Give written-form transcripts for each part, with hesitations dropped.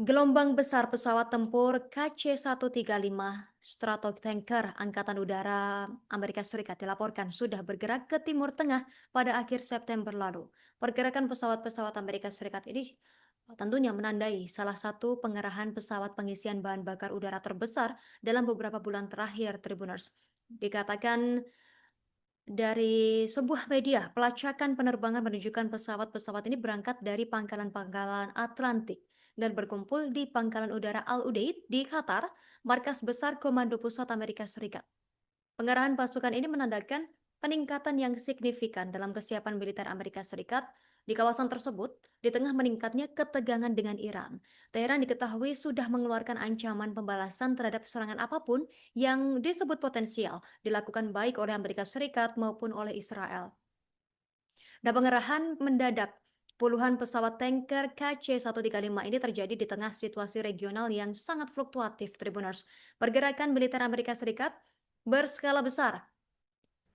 Gelombang besar pesawat tempur KC-135 Stratotanker Angkatan Udara Amerika Serikat dilaporkan sudah bergerak ke Timur Tengah pada akhir September lalu. Pergerakan pesawat-pesawat Amerika Serikat ini tentunya menandai salah satu pengerahan pesawat pengisian bahan bakar udara terbesar dalam beberapa bulan terakhir, Tribuners. Dikatakan dari sebuah media, pelacakan penerbangan menunjukkan pesawat-pesawat ini berangkat dari pangkalan-pangkalan Atlantik dan berkumpul di Pangkalan Udara Al Udeid di Qatar, markas besar Komando Pusat Amerika Serikat. Pengerahan pasukan ini menandakan peningkatan yang signifikan dalam kesiapan militer Amerika Serikat di kawasan tersebut di tengah meningkatnya ketegangan dengan Iran. Teheran diketahui sudah mengeluarkan ancaman pembalasan terhadap serangan apapun yang disebut potensial dilakukan baik oleh Amerika Serikat maupun oleh Israel. Nah, pengerahan mendadak puluhan pesawat tanker KC-135 ini terjadi di tengah situasi regional yang sangat fluktuatif, Tribuners. Pergerakan militer Amerika Serikat berskala besar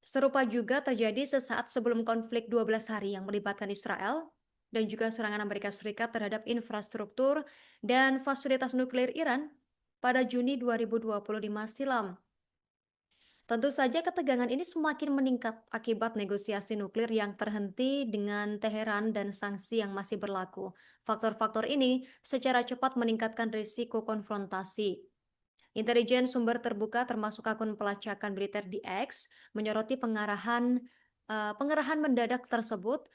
serupa juga terjadi sesaat sebelum konflik 12 hari yang melibatkan Israel dan juga serangan Amerika Serikat terhadap infrastruktur dan fasilitas nuklir Iran pada Juni 2025 silam. Tentu saja ketegangan ini semakin meningkat akibat negosiasi nuklir yang terhenti dengan Teheran dan sanksi yang masih berlaku. Faktor-faktor ini secara cepat meningkatkan risiko konfrontasi. Intelijen sumber terbuka termasuk akun pelacakan militer di X menyoroti pengerahan mendadak tersebut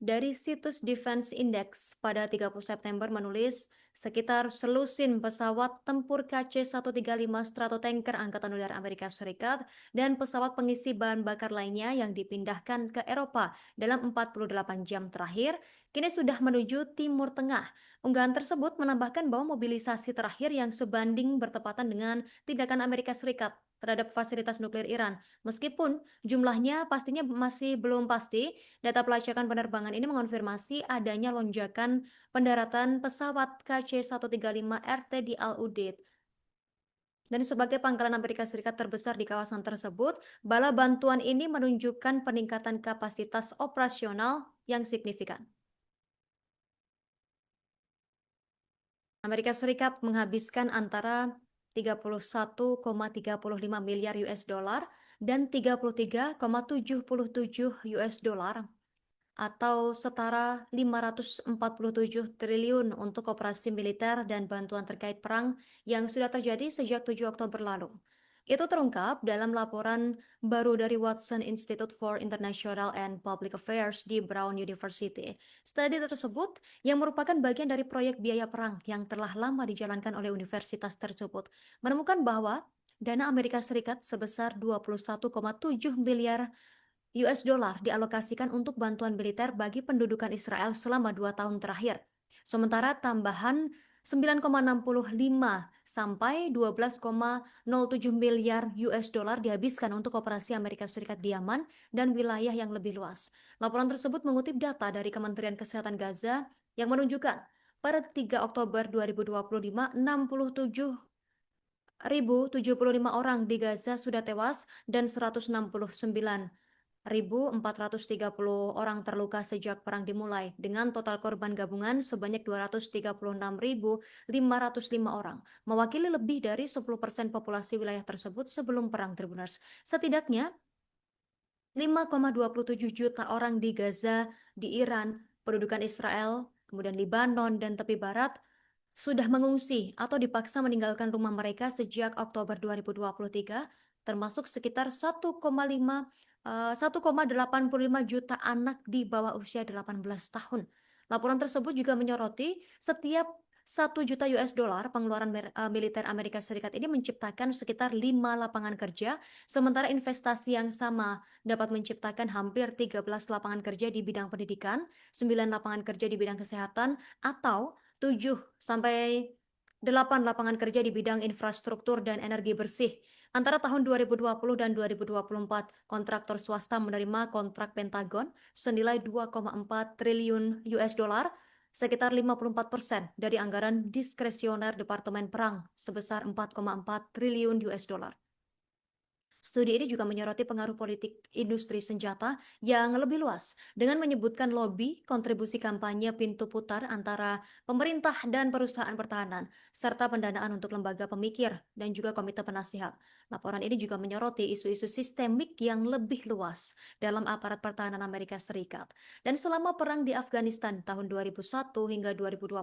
dari situs Defense Index pada 30 September menulis sekitar selusin pesawat tempur KC-135 Stratotanker Angkatan Udara Amerika Serikat dan pesawat pengisi bahan bakar lainnya yang dipindahkan ke Eropa dalam 48 jam terakhir kini sudah menuju Timur Tengah. Unggahan tersebut menambahkan bahwa mobilisasi terakhir yang sebanding bertepatan dengan tindakan Amerika Serikat terhadap fasilitas nuklir Iran. Meskipun jumlahnya pastinya masih belum pasti, data pelacakan penerbangan ini mengonfirmasi adanya lonjakan pendaratan pesawat KC-135 RT di Al Udeid. Dan sebagai pangkalan Amerika Serikat terbesar di kawasan tersebut, bala bantuan ini menunjukkan peningkatan kapasitas operasional yang signifikan. Amerika Serikat menghabiskan antara 31,35 miliar US dollar dan 33,77 US dollar atau setara 547 triliun untuk operasi militer dan bantuan terkait perang yang sudah terjadi sejak 7 Oktober lalu. Itu terungkap dalam laporan baru dari Watson Institute for International and Public Affairs di Brown University. Studi tersebut yang merupakan bagian dari proyek biaya perang yang telah lama dijalankan oleh universitas tersebut menemukan bahwa dana Amerika Serikat sebesar 21,7 miliar US dollar dialokasikan untuk bantuan militer bagi pendudukan Israel selama 2 tahun terakhir. Sementara tambahan 9,65 sampai 12,07 miliar US dollar dihabiskan untuk operasi Amerika Serikat di Yaman dan wilayah yang lebih luas. Laporan tersebut mengutip data dari Kementerian Kesehatan Gaza yang menunjukkan pada 3 Oktober 2025, 67.075 orang di Gaza sudah tewas dan 169.430 orang terluka sejak perang dimulai, dengan total korban gabungan sebanyak 236.505 orang, mewakili lebih dari 10% populasi wilayah tersebut sebelum perang, Tribuners. Setidaknya 5,27 juta orang di Gaza, di Iran, pendudukan Israel, kemudian Libanon dan tepi barat sudah mengungsi atau dipaksa meninggalkan rumah mereka sejak Oktober 2023, termasuk sekitar 1,85 juta anak di bawah usia 18 tahun. Laporan tersebut juga menyoroti setiap 1 juta US dollar pengeluaran militer Amerika Serikat ini menciptakan sekitar 5 lapangan kerja, sementara investasi yang sama dapat menciptakan hampir 13 lapangan kerja di bidang pendidikan, 9 lapangan kerja di bidang kesehatan, atau 7 sampai 8 lapangan kerja di bidang infrastruktur dan energi bersih. Antara tahun 2020 dan 2024, kontraktor swasta menerima kontrak Pentagon senilai 2,4 triliun US dollar, sekitar 54% dari anggaran diskresioner Departemen Perang sebesar 4,4 triliun US dollar. Studi ini juga menyoroti pengaruh politik industri senjata yang lebih luas dengan menyebutkan lobby, kontribusi kampanye pintu putar antara pemerintah dan perusahaan pertahanan, serta pendanaan untuk lembaga pemikir dan juga komite penasihat. Laporan ini juga menyoroti isu-isu sistemik yang lebih luas dalam aparat pertahanan Amerika Serikat. Dan selama perang di Afghanistan tahun 2001 hingga 2021,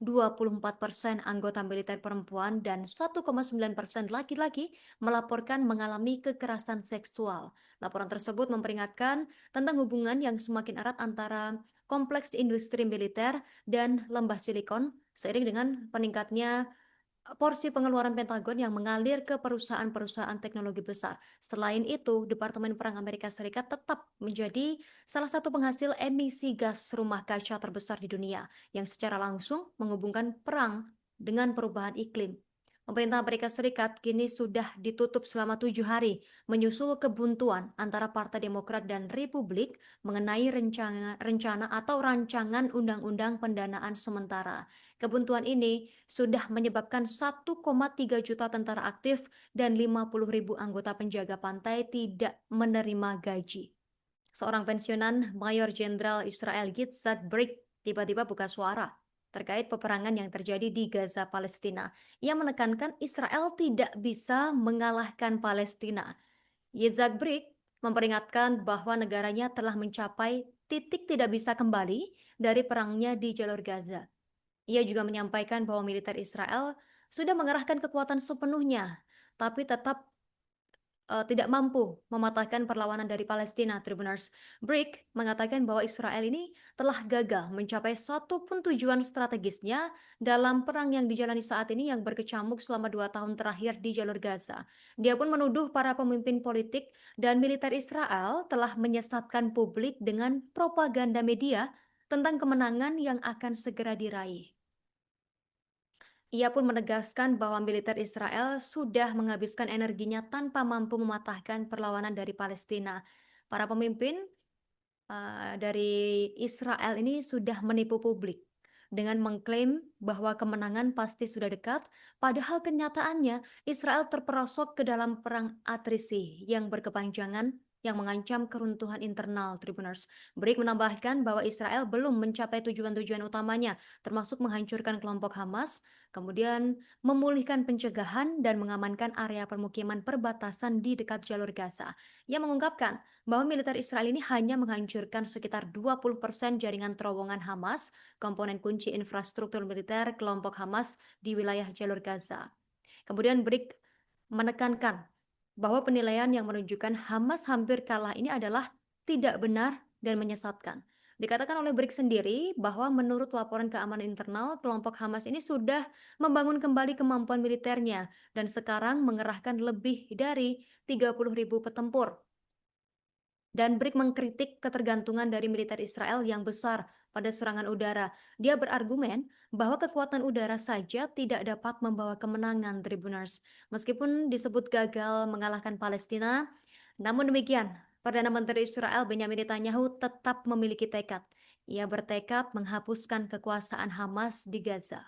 24% anggota militer perempuan dan 1,9% laki-laki melaporkan mengalami kekerasan seksual. Laporan tersebut memperingatkan tentang hubungan yang semakin erat antara kompleks industri militer dan lembah silikon seiring dengan peningkatnya porsi pengeluaran Pentagon yang mengalir ke perusahaan-perusahaan teknologi besar. Selain itu, Departemen Perang Amerika Serikat tetap menjadi salah satu penghasil emisi gas rumah kaca terbesar di dunia yang secara langsung menghubungkan perang dengan perubahan iklim. Pemerintah Amerika Serikat kini sudah ditutup selama 7 hari, menyusul kebuntuan antara Partai Demokrat dan Republik mengenai rencana atau rancangan undang-undang pendanaan sementara. Kebuntuan ini sudah menyebabkan 1,3 juta tentara aktif dan 50.000 anggota penjaga pantai tidak menerima gaji. Seorang pensiunan Mayor Jenderal Israel Yitzhak Brik tiba-tiba buka suara terkait peperangan yang terjadi di Gaza, Palestina. Ia menekankan Israel tidak bisa mengalahkan Palestina. Yitzhak Brik memperingatkan bahwa negaranya telah mencapai titik tidak bisa kembali dari perangnya di jalur Gaza. Ia juga menyampaikan bahwa militer Israel sudah mengerahkan kekuatan sepenuhnya, tapi tetap tidak mampu mematahkan perlawanan dari Palestina. Tribuners Brick mengatakan bahwa Israel ini telah gagal mencapai satu pun tujuan strategisnya dalam perang yang dijalani saat ini yang berkecamuk selama 2 tahun terakhir di jalur Gaza. Dia pun menuduh para pemimpin politik dan militer Israel telah menyesatkan publik dengan propaganda media tentang kemenangan yang akan segera diraih. Ia pun menegaskan bahwa militer Israel sudah menghabiskan energinya tanpa mampu mematahkan perlawanan dari Palestina. Para pemimpin dari Israel ini sudah menipu publik dengan mengklaim bahwa kemenangan pasti sudah dekat, padahal kenyataannya Israel terperosok ke dalam perang atrisi yang berkepanjangan yang mengancam keruntuhan internal. Tribuners Break menambahkan bahwa Israel belum mencapai tujuan-tujuan utamanya, termasuk menghancurkan kelompok Hamas, kemudian memulihkan pencegahan dan mengamankan area permukiman perbatasan di dekat jalur Gaza. Ia mengungkapkan bahwa militer Israel ini hanya menghancurkan sekitar 20% jaringan terowongan Hamas, komponen kunci infrastruktur militer kelompok Hamas di wilayah jalur Gaza. Kemudian Brik menekankan bahwa penilaian yang menunjukkan Hamas hampir kalah ini adalah tidak benar dan menyesatkan. Dikatakan oleh Brik sendiri bahwa menurut laporan keamanan internal, kelompok Hamas ini sudah membangun kembali kemampuan militernya dan sekarang mengerahkan lebih dari 30.000 petempur. Dan Brik mengkritik ketergantungan dari militer Israel yang besar pada serangan udara. Dia berargumen bahwa kekuatan udara saja tidak dapat membawa kemenangan. Tribuners. Meskipun disebut gagal mengalahkan Palestina, namun demikian, Perdana Menteri Israel Benyamin Netanyahu tetap memiliki tekad. Ia bertekad menghapuskan kekuasaan Hamas di Gaza.